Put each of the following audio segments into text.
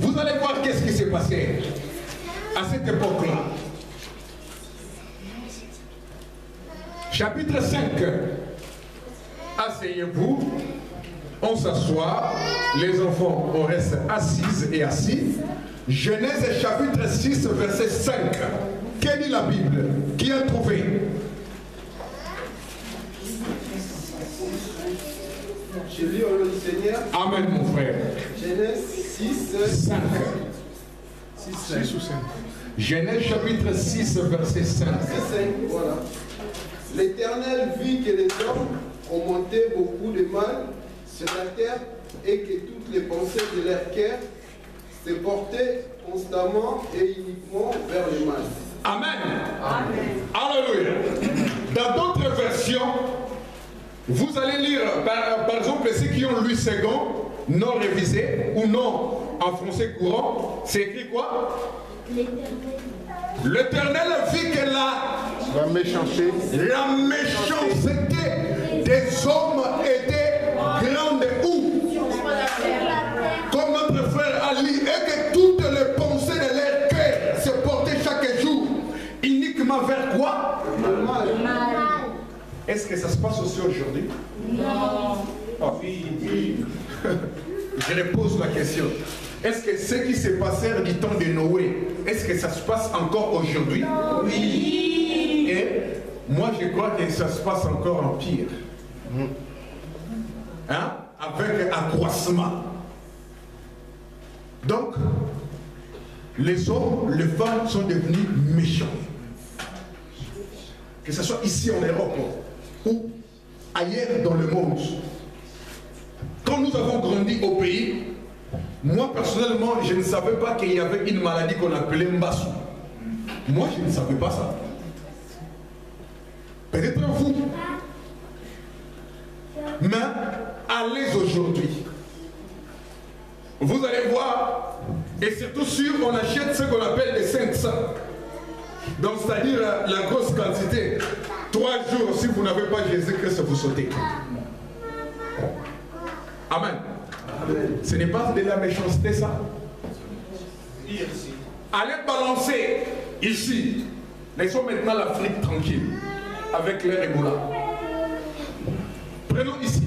Vous allez voir qu'est-ce qui s'est passé à cette époque-là. Chapitre 5. Asseyez-vous, on s'assoit, les enfants on reste assises et assis. Genèse chapitre 6, verset 5. Quelle dit la Bible? Qui a trouvé? Je lis au nom du Seigneur. Amen, mon frère. Genèse 6, 5. 6 ou 5. Genèse chapitre 6, verset 5. Voilà. L'Éternel vit que les hommes ont monté beaucoup de mal sur la terre et que toutes les pensées de leur cœur se portaient constamment et uniquement vers le mal. Amen. Amen. Alléluia. Dans d'autres versions, vous allez lire, par exemple, ceux qui ont lu second, non révisé, ou non en français courant, c'est écrit quoi? L'Éternel vit que la méchanceté des hommes était grande où? Comme notre frère a lu, et que toutes les pensées de leur cœur se portaient chaque jour uniquement vers quoi? Le mal. Est-ce que ça se passe aussi aujourd'hui? Non. Oh, oui. Je repose la question. Est-ce que ce qui s'est passé du temps de Noé, est-ce que ça se passe encore aujourd'hui? Oui. Et moi je crois que ça se passe encore en pire. Hein? Avec accroissement. Donc, les hommes, les femmes sont devenus méchants. Que ce soit ici en Europe ou ailleurs dans le monde. Quand nous avons grandi au pays, moi personnellement, je ne savais pas qu'il y avait une maladie qu'on appelait Mbassou. Moi, je ne savais pas ça. Peut-être vous. Mais allez aujourd'hui. Vous allez voir, et surtout sûr, on achète ce qu'on appelle des 500. Donc, c'est-à-dire la grosse quantité. 3 jours, si vous n'avez pas Jésus-Christ, vous sautez. Amen. Ce n'est pas de la méchanceté, ça. Allez balancer ici. Laissons maintenant l'Afrique tranquille avec l'air Ebola. Prenons ici.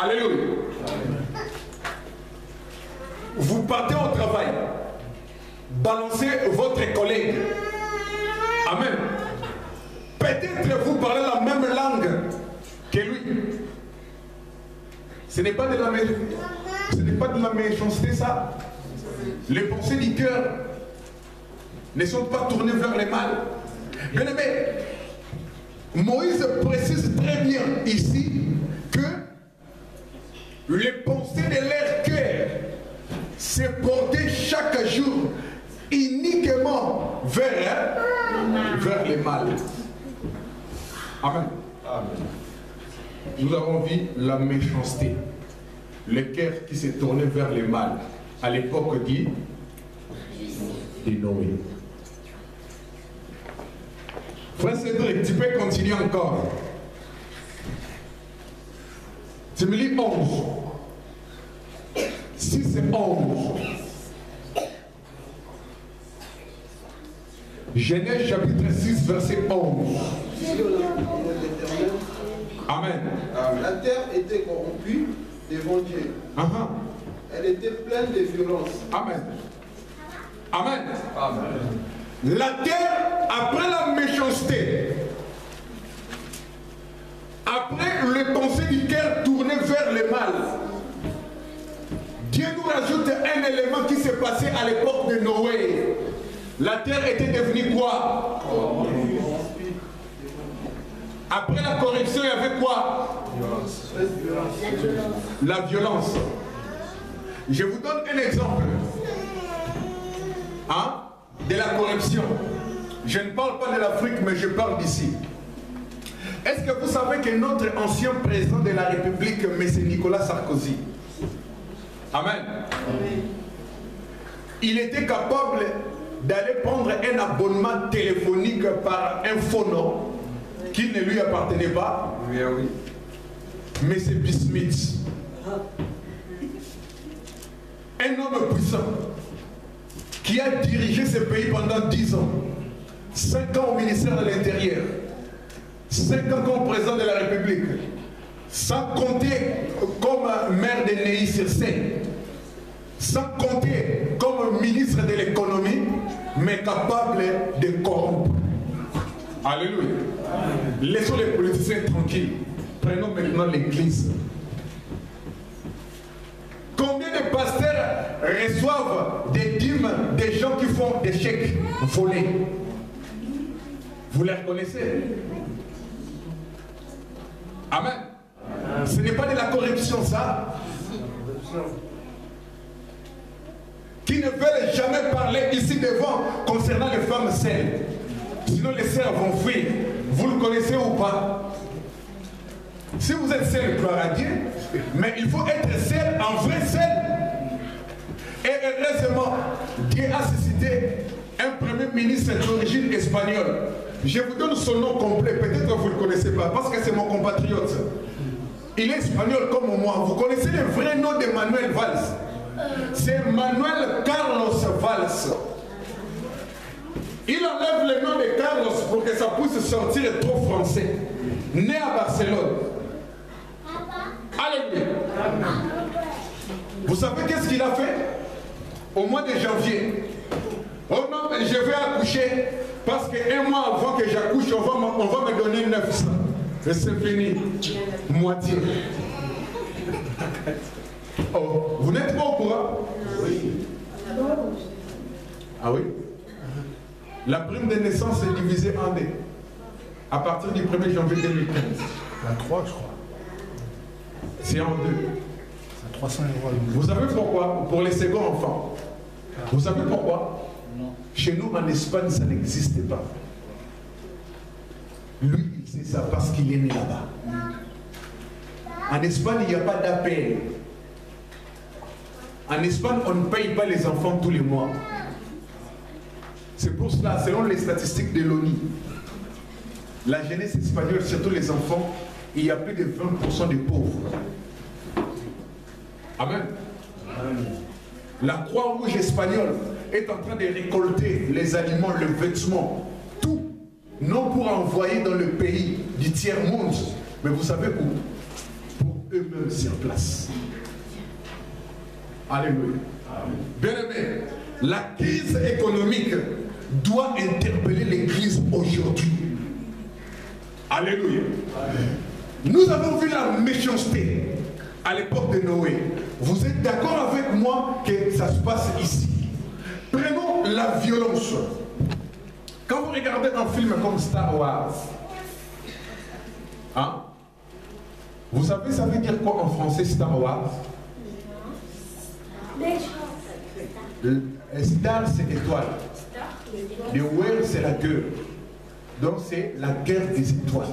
Alléluia. Vous partez au travail. Balancez votre collègue. Amen. Peut-être vous parlez la même langue que lui. Ce n'est pas de la méchanceté, ça. Les pensées du cœur ne sont pas tournées vers le mal. Bien aimé, Moïse précise très bien ici que les pensées de leur cœur se portaient chaque jour uniquement vers le mal. Amen. Amen. Nous avons vu la méchanceté, le cœur qui s'est tourné vers le mal à l'époque de Noé. Frère Cédric, tu peux continuer encore. Tu me lis 11. 6 et 11. Genèse chapitre 6, verset 11. Amen. La terre était corrompue devant Dieu. Elle était pleine de violence. Amen. Amen. Amen. La terre, après la méchanceté, après les pensées du cœur tournées vers le mal, Dieu nous rajoute un élément qui s'est passé à l'époque de Noé. La terre était devenue quoi? Après la corruption, il y avait quoi? La violence. Je vous donne un exemple de la corruption. Je ne parle pas de l'Afrique, mais je parle d'ici. Est-ce que vous savez que notre ancien président de la République, M. Nicolas Sarkozy, Amen, il était capable d'aller prendre un abonnement téléphonique par un faux nom qui ne lui appartenait pas. Oui, oui. M. Bismuth. un homme puissant qui a dirigé ce pays pendant 10 ans, 5 ans au ministère de l'Intérieur, 5 ans comme président de la République, sans compter comme maire de Neuilly-sur-Seine, sans compter comme ministre de l'économie, mais capable de corrompre. Alléluia. Laissons les politiciens tranquilles. Prenons maintenant l'Église. Combien de pasteurs reçoivent des dîmes des gens qui font des chèques volés? Vous les reconnaissez? Amen. Ce n'est pas de la corruption, ça. Qui ne veulent jamais parler ici devant concernant les femmes seules. Sinon les sœurs vont fuir. Vous le connaissez ou pas? Si vous êtes seul, gloire à Dieu, mais il faut être seul, en vrai seul. Et heureusement, Dieu a suscité un premier ministre d'origine espagnole. Je vous donne son nom complet, peut-être que vous ne le connaissez pas, parce que c'est mon compatriote. Il est espagnol comme moi. Vous connaissez le vrai nom de Manuel Valls? C'est Manuel Carlos Valls. Il enlève le nom de Carlos pour que ça puisse sortir trop français. Né à Barcelone. Alléluia. Vous savez qu'est-ce qu'il a fait? Au mois de janvier. Oh non, mais je vais accoucher parce qu'un mois avant que j'accouche, on va me donner 900. Et c'est fini. Moitié. Oh, vous n'êtes pas au courant? Oui. Ah oui? La prime de naissance est divisée en deux. À partir du 1er janvier 2015. À 3, je crois. C'est en deux. C'est 300 €. Vous savez pourquoi? Pour les seconds enfants. Vous savez pourquoi? Non. Chez nous, en Espagne, ça n'existe pas. Lui, il sait ça parce qu'il est né là-bas. En Espagne, il n'y a pas d'appel. En Espagne, on ne paye pas les enfants tous les mois. C'est pour cela, selon les statistiques de l'ONU, la jeunesse espagnole, surtout les enfants, il y a plus de 20% de pauvres. Amen. La Croix-Rouge espagnole est en train de récolter les aliments, le vêtement, tout, non pour envoyer dans le pays du tiers-monde, mais vous savez où? Pour eux-mêmes sur place. Alléluia. Bien-aimé, la crise économique doit interpeller l'Église aujourd'hui. Alléluia. Nous avons vu la méchanceté à l'époque de Noé. Vous êtes d'accord avec moi que ça se passe ici? Prenons la violence. Quand vous regardez un film comme Star Wars, hein? Vous savez, ça veut dire quoi en français Star Wars? Star, c'est étoile. Le War, c'est la guerre. Donc, c'est la guerre des étoiles.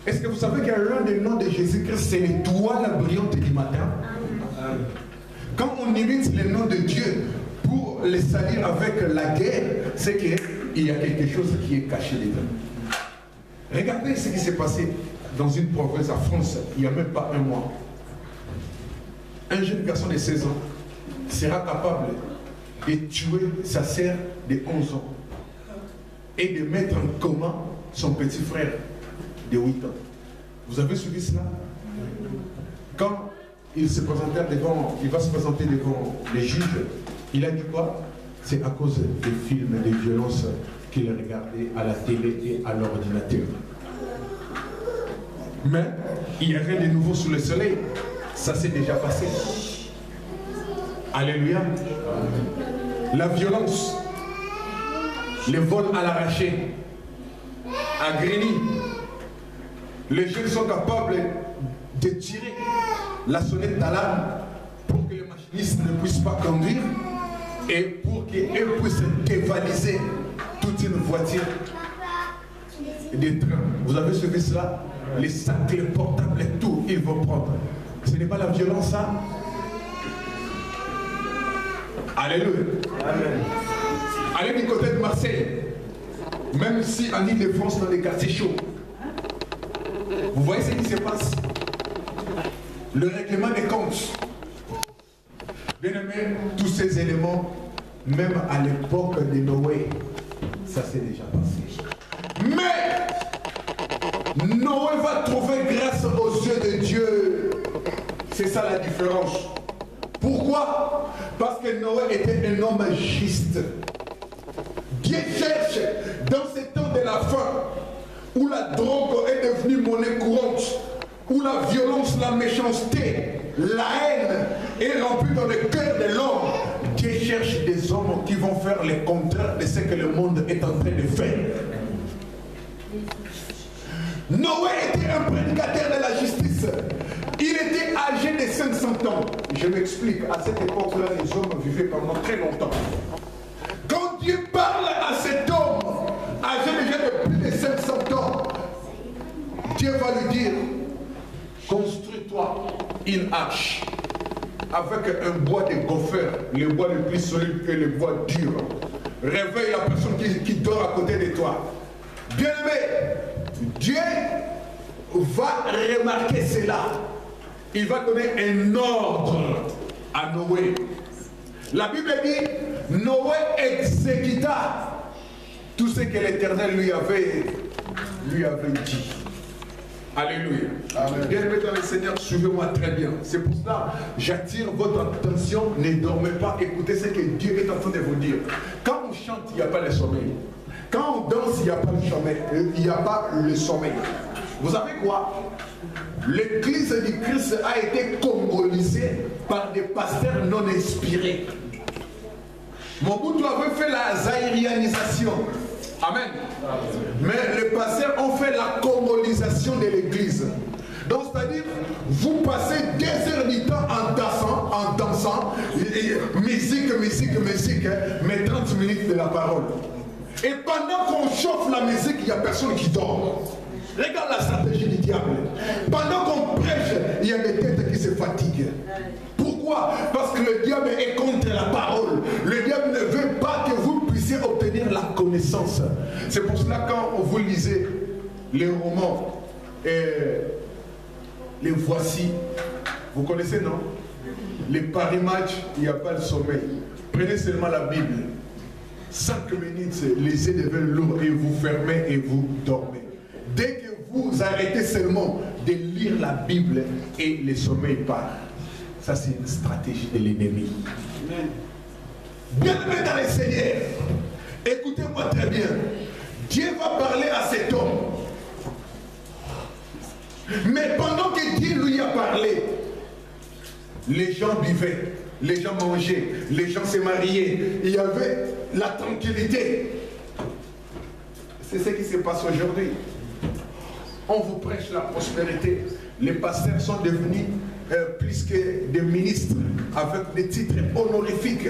Est-ce que vous savez que l'un des noms de Jésus-Christ, c'est l'étoile brillante du matin? Quand on imite le nom de Dieu pour les salir avec la guerre, c'est qu'il y a quelque chose qui est caché dedans. Regardez ce qui s'est passé dans une province en France, il n'y a même pas un mois. Un jeune garçon de 16 ans sera capable de tuer sa sœur de 11 ans et de mettre en coma son petit frère de 8 ans. Vous avez suivi cela? Quand il va se présenter devant les juges, il a dit quoi? C'est à cause des films de violence qu'il regardait à la télé et à l'ordinateur. Mais il n'y a rien de nouveau sous le soleil. Ça s'est déjà passé. Alléluia. La violence, les vols à l'arraché, à Grigny, les jeunes sont capables de tirer la sonnette d'alarme pour que les machinistes ne puissent pas conduire et pour qu'ils puissent dévaliser toute une voiture et des trains. Vous avez suivi cela? Les sacs, les portables, tout, ils vont prendre. Ce n'est pas la violence, ça? Alléluia. Amen. Allez du côté de Marseille, même si en Ile-de-France, dans les quartiers chauds, vous voyez ce qui se passe? Le règlement des comptes. Bien aimé, tous ces éléments, même à l'époque de Noé, ça s'est déjà passé. Mais Noé va trouver grâce aux yeux de Dieu. C'est ça la différence. Pourquoi? Parce que Noé était un homme juste. Dieu cherche dans ces temps de la fin, où la drogue est devenue monnaie courante, où la violence, la méchanceté, la haine est remplie dans le cœur de l'homme. Dieu cherche des hommes qui vont faire le contraire de ce que le monde est en train de faire. Noé était un prédicateur de la justice. Il était âgé de 500 ans. Je m'explique, à cette époque-là, les hommes vivaient pendant très longtemps. Quand Dieu parle à cet homme, âgé déjà de plus de 500 ans, Dieu va lui dire, construis-toi une arche avec un bois de gopher, le bois le plus solide que le bois dur. Réveille la personne qui dort à côté de toi. Bien-aimé, Dieu va remarquer cela. Il va donner un ordre à Noé. La Bible dit, Noé exécuta tout ce que l'Éternel lui avait dit. Alléluia. Bien-aimé dans le Seigneur, suivez-moi très bien. C'est pour cela j'attire votre attention. Ne dormez pas, écoutez ce que Dieu est en train de vous dire. Quand on chante, il n'y a pas le sommeil. Quand on danse, il n'y a pas le sommeil. Il n'y a pas le sommeil. Vous savez quoi? L'église du Christ a été congolisée par des pasteurs non inspirés. Mobutu avait fait la zaïrianisation. Amen. Mais les pasteurs ont fait la congolisation de l'église. Donc, c'est-à-dire, vous passez 2 heures du temps en dansant, musique, mais 30 minutes de la parole. Et pendant qu'on chauffe la musique, il n'y a personne qui dort. Regarde la stratégie du diable. Pendant qu'on prêche, il y a des têtes qui se fatiguent. Pourquoi? Parce que le diable est contre la parole. Le diable ne veut pas que vous puissiez obtenir la connaissance. C'est pour cela quand vous lisez les romans, les voici, vous connaissez, non? Les paris match, il n'y a pas de sommeil. Prenez seulement la Bible. 5 minutes, les yeux deviennent lourds et vous fermez et vous dormez. Dès que vous arrêtez seulement de lire la Bible et le sommeil part. Ça, c'est une stratégie de l'ennemi. Bien-aimé dans le Seigneur, écoutez-moi très bien. Dieu va parler à cet homme. Mais pendant que Dieu lui a parlé, les gens vivaient, les gens mangeaient, les gens se mariaient. Il y avait la tranquillité. C'est ce qui se passe aujourd'hui. On vous prêche la prospérité. Les pasteurs sont devenus plus que des ministres avec des titres honorifiques.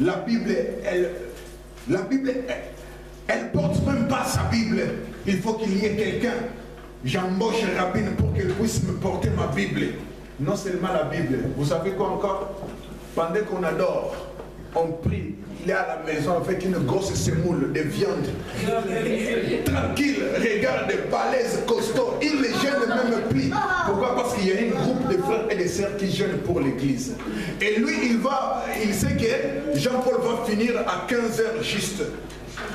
La Bible, elle porte même pas sa Bible. Il faut qu'il y ait quelqu'un. J'embauche un rabbin pour qu'elle puisse me porter ma Bible. Non seulement la Bible. Vous savez quoi encore? Pendant qu'on adore, on prie. Il est à la maison avec une grosse semoule de viande. Tranquille, regarde, balèze, costaud. Il ne gêne même plus. Pourquoi? Parce qu'il y a un groupe de frères et de sœurs qui gênent pour l'église. Et lui, il sait que Jean-Paul va finir à 15h juste.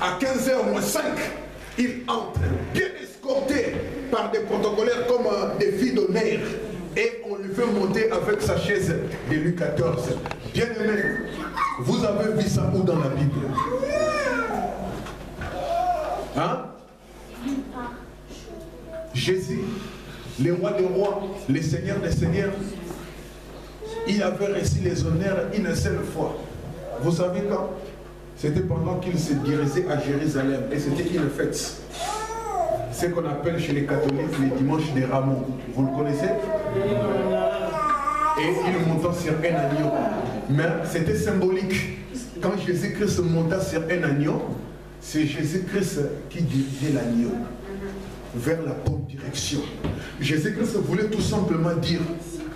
À 15h moins 5, il entre, bien escorté par des protocolaires comme des filles d'honneur. Et on lui fait monter avec sa chaise de Louis XIV. Bien aimé, vous avez vu ça où dans la Bible? Hein? Jésus, le roi des rois, le seigneur des seigneurs, il avait reçu les honneurs une seule fois. Vous savez quand? C'était pendant qu'il se dirigeait à Jérusalem et c'était une fête. Ce qu'on appelle chez les catholiques les dimanches des rameaux. Vous le connaissez? Et il monta sur un agneau. Mais c'était symbolique. Quand Jésus-Christ monta sur un agneau, c'est Jésus-Christ qui dirigeait l'agneau vers la bonne direction. Jésus-Christ voulait tout simplement dire,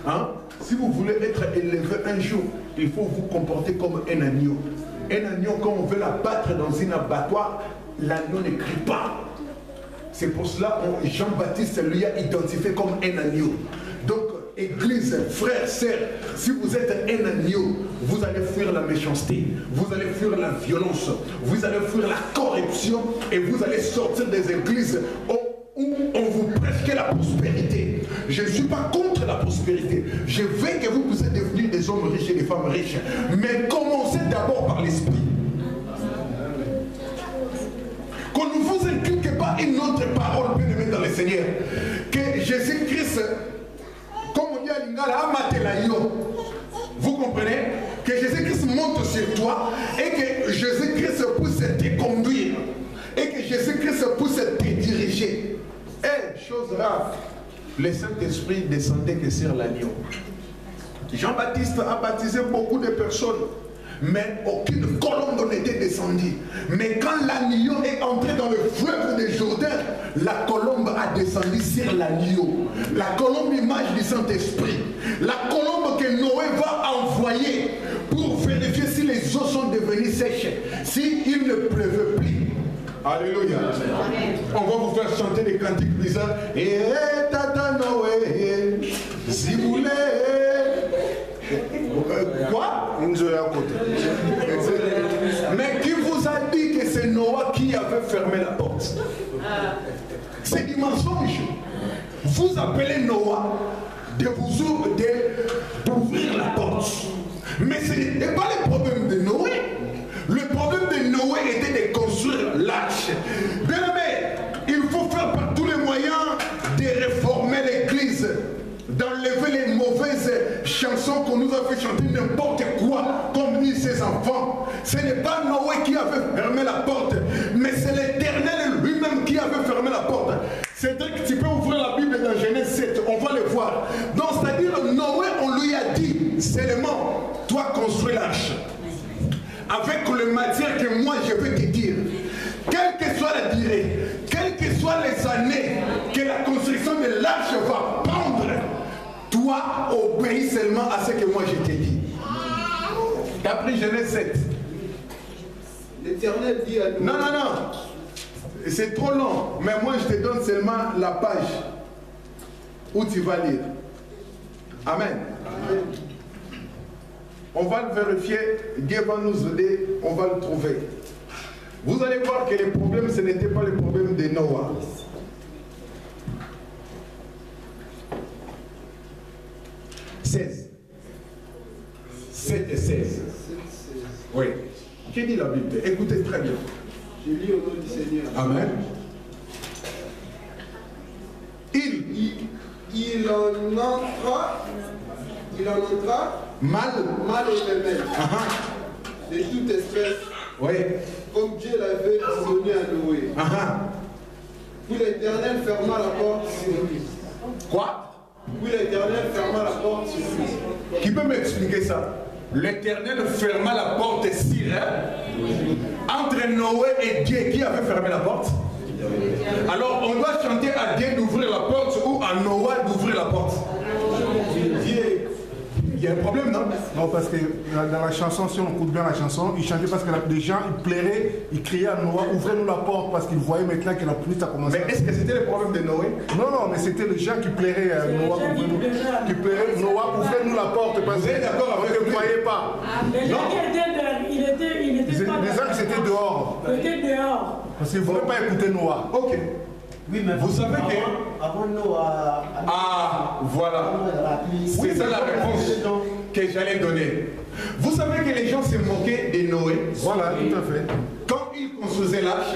hein, si vous voulez être élevé un jour, il faut vous comporter comme un agneau. Un agneau, quand on veut l'abattre dans un abattoir, l'agneau ne crie pas. C'est pour cela que Jean-Baptiste lui a identifié comme un agneau. Donc, église, frères, sœurs, si vous êtes un agneau, vous allez fuir la méchanceté, vous allez fuir la violence, vous allez fuir la corruption et vous allez sortir des églises où on vous prêche que la prospérité. Je ne suis pas contre la prospérité. Je veux que vous puissiez devenir des hommes riches et des femmes riches. Mais commencez d'abord par l'esprit. Qu'on ne vous inculque pas une autre parole, bien aimé dans le Seigneur. Que Jésus-Christ, comme on dit à Lingala, vous comprenez? Que Jésus-Christ monte sur toi et que Jésus-Christ puisse te conduire. Et que Jésus-Christ puisse te diriger. Et chose rare, le Saint-Esprit descendait que sur l'agneau. Jean-Baptiste a baptisé beaucoup de personnes, mais aucune colombe n'était descendue. Mais quand l'agneau est entré dans le fleuve de Jourdain, la colombe a descendu sur l'agneau. La colombe, image du Saint-Esprit. La colombe que Noé va envoyer pour vérifier si les eaux sont devenues sèches, s'il ne pleuvait plus. Alléluia. Amen. On va vous faire chanter des cantiques bizarres. Et tata Noé, si vous voulez. Quoi? Mais qui vous a dit que c'est Noah qui avait fermé la porte? C'est du mensonge. Vous appelez Noah d'ouvrir la porte. Mais ce n'est pas le problème de Noé. Le problème de Noé était de construire l'arche. Bien aimé, il faut faire par tous les moyens de réformer l'église, d'enlever les mauvaises chansons qu'on nous a fait chanter n'importe quoi, comme disent ses enfants. Ce n'est pas Noé qui avait fermé la porte, mais c'est l'Éternel lui-même qui avait fermé la porte. Cédric, tu peux ouvrir la Bible dans Genèse 7, on va le voir. Donc, c'est-à-dire, Noé, on lui a dit seulement, toi construis l'arche. Avec le matière que moi je vais te dire, quelle que soit la durée, quelles que soient les années que la construction de l'arche va prendre, toi obéis seulement à ce que moi je t'ai dit. T'as pris Genèse 7. L'Éternel dit à nous. Non, non, non. C'est trop long. Mais moi je te donne seulement la page où tu vas lire. Amen. Amen. On va le vérifier, Dieu va nous aider, on va le trouver. Vous allez voir que les problèmes, ce n'était pas le problème de Noah. « 16. 7 et 16. Oui. Que dit la Bible? Écoutez très bien. Je lis au nom du Seigneur. Amen. Il en entra mâle et femelle, de toute espèce, oui. Comme Dieu l'avait ordonné à Noé. Puis l'Éternel ferma la porte sur lui. Quoi? Puis l'Éternel ferma la porte sur lui. Qui peut m'expliquer ça? L'Éternel ferma la porte sur entre Noé et Dieu. Qui avait fermé la porte? Alors on doit chanter à Dieu d'ouvrir la porte ou à Noé d'ouvrir la porte? Dieu. Il y a un problème, non? Non, parce que dans la chanson, si on écoute bien la chanson, ils chantaient parce que les gens, ils pleuraient, ils criaient à Noé, ouvrez-nous la porte, parce qu'ils voyaient maintenant que la pluie a commencé. Mais est-ce que c'était le problème de Noé? Non, non, mais c'était les gens qui pleuraient à Noé, ouvrez-nous la porte, parce vous êtes d'accord avec qu'ils ne voyaient pas. Mais non. Il était pas les gens qui étaient dehors. Il était dehors. Parce qu'ils ne voulaient pas écouter Noé. Ok. Oui, mais vous savez que... Avant Noah... Ah, voilà. C'est ça la réponse que j'allais donner. Vous savez que les gens se moquaient de Noé. Voilà, tout à fait. Quand il construisait l'arche,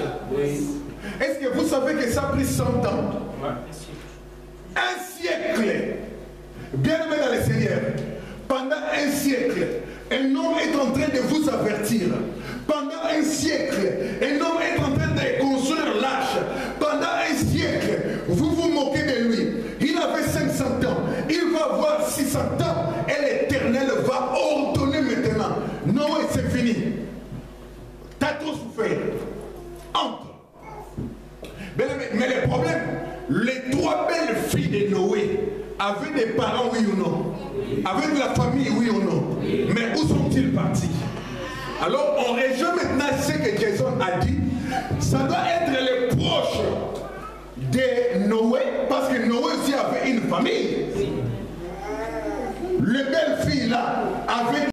est-ce que vous savez que ça a pris 100 ans? Un siècle. Bien aimé dans le Seigneur. Pendant un siècle, un homme est en train de vous avertir. Pendant un siècle, un homme est en train de construire l'arche. Pendant un siècle, vous vous moquez de lui. Il avait 500 ans. Il va avoir 600 ans. Et l'Éternel va ordonner maintenant. Noé, c'est fini. T'as trop souffert. Entre. Mais le problème, les 3 belles filles de Noé avaient des parents, oui ou non? Avaient de la famille, oui ou non? Mais où sont-ils partis? Alors on rejoint maintenant ce que Jason a dit. Ça doit être les proches de Noé, parce que Noé aussi avait une famille. telle fille-là avait